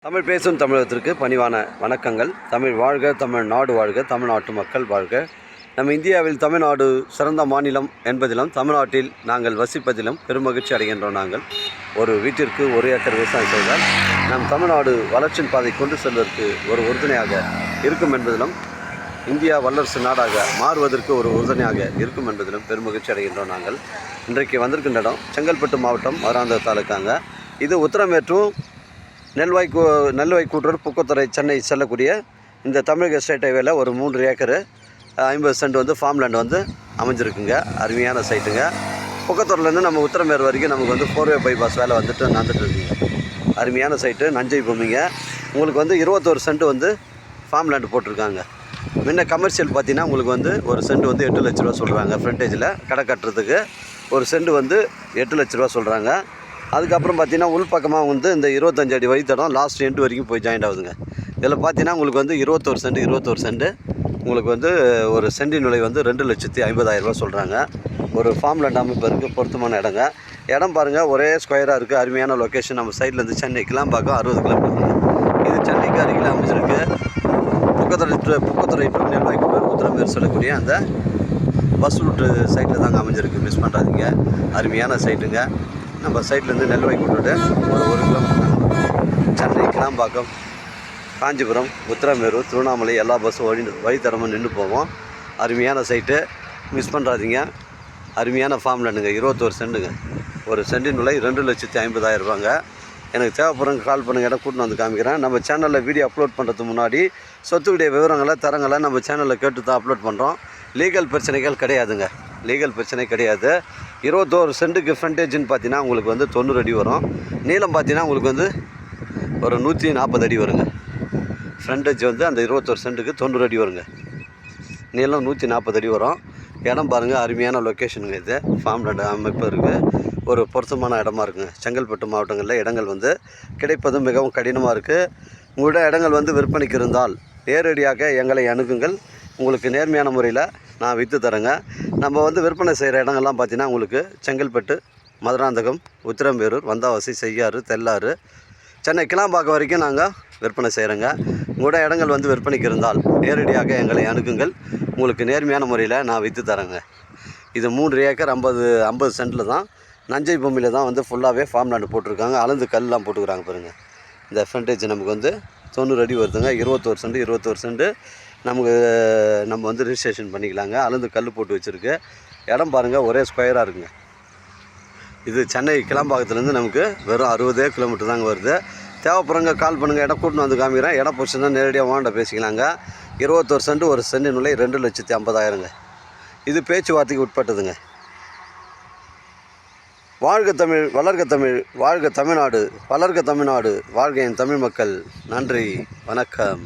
தமிழ் பேசும் தமிழகத்திற்கு பணிவான வணக்கங்கள். தமிழ் வாழ்க, தமிழ்நாடு வாழ்க, தமிழ்நாட்டு மக்கள் வாழ்க. நம்ம இந்தியாவில் தமிழ்நாடு சிறந்த மாநிலம் என்பதிலும் தமிழ்நாட்டில் நாங்கள் வசிப்பதிலும் பெருமகிழ்ச்சி அடைகின்றோம். நாங்கள் ஒரு வீட்டிற்கு 1 ஏக்கர் விவசாயம் செய்தால் நம் தமிழ்நாடு வளர்ச்சியின் பாதை கொண்டு செல்வதற்கு ஒரு உறுதுணையாக இருக்கும் என்பதிலும் இந்தியா வல்லரசு நாடாக மாறுவதற்கு ஒரு உறுதுணையாக இருக்கும் என்பதிலும் பெருமகிழ்ச்சி அடைகின்றோம். நாங்கள் இன்றைக்கு வந்திருக்கின்ற இடம் செங்கல்பட்டு மாவட்டம் மதுராந்தகம் தாலுக்காங்க. இது உத்தரமேட்டூர் நெல்வாய் கூட்டுறவு புக்கத்துறை சென்னை செல்லக்கூடிய இந்த தமிழக ஸ்டேட் ஹைவேல ஒரு 3 ஏக்கரு 50 சென்ட் வந்து ஃபார்ம் லேண்ட் வந்து அமைஞ்சிருக்குங்க. அருமையான சைட்டுங்க. புக்கத்தூர்லேருந்து நம்ம உத்தரமேறு வரைக்கும் நமக்கு வந்து 4-வே பைபாஸ் வேலை வந்துட்டு நடந்துட்டு இருக்குங்க. அருமையான சைட்டு, நஞ்சை பூமிங்க. உங்களுக்கு வந்து 21 சென்ட் வந்து ஃபார்ம் லேண்டு போட்டிருக்காங்க. முன்ன கமர்ஷியல் பார்த்தீங்கன்னா உங்களுக்கு வந்து ஒரு சென்ட் வந்து 8 லட்ச ரூபா சொல்கிறாங்க. ஃப்ரண்டேஜில் கடை கட்டுறதுக்கு ஒரு சென்ட் வந்து 8 லட்ச ரூபா சொல்கிறாங்க. அதுக்கப்புறம் பார்த்தீங்கன்னா உள்பக்கமாக வந்து இந்த 25 அடி வழித்தடம் லாஸ்ட் எண்டு வரைக்கும் போய் ஜாயிண்ட் ஆகுதுங்க. இதில் பார்த்தீங்கன்னா உங்களுக்கு வந்து 21 சென்ட் உங்களுக்கு வந்து ஒரு சென்டின் விலை வந்து 2,50,000 ரூபா சொல்கிறாங்க. ஒரு ஃபார்ம் லேண்ட் அமைப்பதற்கு பொருத்தமான இடங்க. இடம் பாருங்கள், ஒரே ஸ்கொயராக இருக்குது. அருமையான லொக்கேஷன். நம்ம சைட்லேருந்து சென்னை கிளாம்பாக்கம் 60 கிலோமீட்டர். இது சென்னைக்கு அருகில் அமைச்சிருக்கு. புக்கத்துறை டு நெல்வாய் கூட்டுறவு உத்தரமேறு சொல்லக்கூடிய அந்த பஸ் ரூட்டு சைட்டில் தாங்க அமைஞ்சிருக்கு. மிஸ் பண்ணுறாதீங்க. அருமையான சைட்டுங்க. நம்ம சைட்லேருந்து நெல்வாய் கூட்டுட்டு ஒரு 1 கிலோமீட்டர் சென்னை கிளாம்பாக்கம் காஞ்சிபுரம் உத்தரமேரூர் திருவண்ணாமலை எல்லா பஸ்ஸும் வழித்தடமும் நின்று போவோம். அருமையான சைட்டு, மிஸ் பண்ணுறாதீங்க. அருமையான ஃபார்ம் லேண்டுங்க. 21 சென்ட்டுங்க. ஒரு சென்டின் விலை 2,50,000 ரூபாங்க. எனக்கு தேவைப்படுறவங்க கால் பண்ணுங்கள். இடம் கூட்டின்னு வந்து காமிக்கிறேன். நம்ம சேனலில் வீடியோ அப்லோட் பண்ணுறதுக்கு முன்னாடி சொத்துடைய விவரங்களை தரங்களை நம்ம சேனலில் கேட்டு தான் அப்லோட் பண்ணுறோம். லீகல் பிரச்சனைகள் கிடையாதுங்க. லீகல் பிரச்சனை கிடையாது. 21 சென்ட்டுக்கு ஃப்ரண்டேஜ்னு பார்த்தீங்கன்னா உங்களுக்கு வந்து 90 அடி வரும். நீளம் பார்த்தீங்கன்னா உங்களுக்கு வந்து ஒரு 140 அடி வருங்க. ஃப்ரண்டேஜ் வந்து அந்த 21 சென்ட்டுக்கு 90 அடி வருங்க. நீளம் 140 அடி வரும். இடம் பாருங்கள், அருமையான லொக்கேஷனுங்க. இது ஃபார்ம் லேண்ட் அமைப்பு இருக்குது. ஒரு பொருத்தமான இடமா இருக்குங்க. செங்கல்பட்டு மாவட்டங்களில் இடங்கள் வந்து கிடைப்பதும் மிகவும் கடினமாக இருக்குது. உங்களோட இடங்கள் வந்து விற்பனைக்கு இருந்தால் நேரடியாக எங்களை அணுகுங்கள். உங்களுக்கு நேர்மையான முறையில் நான் விற்று தரேங்க. நம்ம வந்து விற்பனை செய்கிற இடங்கள்லாம் பார்த்தீங்கன்னா உங்களுக்கு செங்கல்பட்டு, மதுராந்தகம், உத்திரம்பேரூர், வந்தாவாசி, செய்யாறு, தெல்லாறு, சென்னை கிளாம்பாக்கம் வரைக்கும் நாங்கள் விற்பனை செய்கிறோங்க. உங்களோட இடங்கள் வந்து விற்பனைக்கு இருந்தால் நேரடியாக எங்களை அணுகுங்கள். உங்களுக்கு நேர்மையான முறையில் நான் விற்று தரேங்க. இது 3 ஏக்கர் 50 சென்ட்டில் தான், நஞ்சை பூமியில் தான் வந்து ஃபுல்லாகவே ஃபார்ம் லேண்டு போட்டிருக்காங்க. அளந்து கல்லாம் போட்டுக்கிறாங்க பாருங்கள். இந்த ஃப்ரண்டேஜ் நமக்கு வந்து 90 அடி வருதுங்க. 21 சென்ட் நம்ம வந்து ரிஜிஸ்ட்ரேஷன் பண்ணிக்கலாங்க. அளந்து கல் போட்டு வச்சுருக்கு. இடம் பாருங்கள், ஒரே ஸ்கொயராக இருக்குங்க. இது சென்னை கிளம்பாக்கத்துலேருந்து நமக்கு வெறும் 60 கிலோமீட்டர் தாங்க வருது. தேவைப்படுறவங்க கால் பண்ணுங்கள். இடம் கூட்டின்னு வந்து காமிக்கிறேன். இடம் பிடிச்சிருந்தா நேரடியாக வாண்ட பேசிக்கலாங்க. 21 சென்ட் ஒரு சென்டின் விலை 2,50,000. இது பேச்சுவார்த்தைக்கு உட்பட்டதுங்க. வாழ்க தமிழ், வளர்க தமிழ், வாழ்க தமிழ்நாடு, வளர்க தமிழ்நாடு, வாழ்க என் தமிழ் மக்கள். நன்றி, வணக்கம்.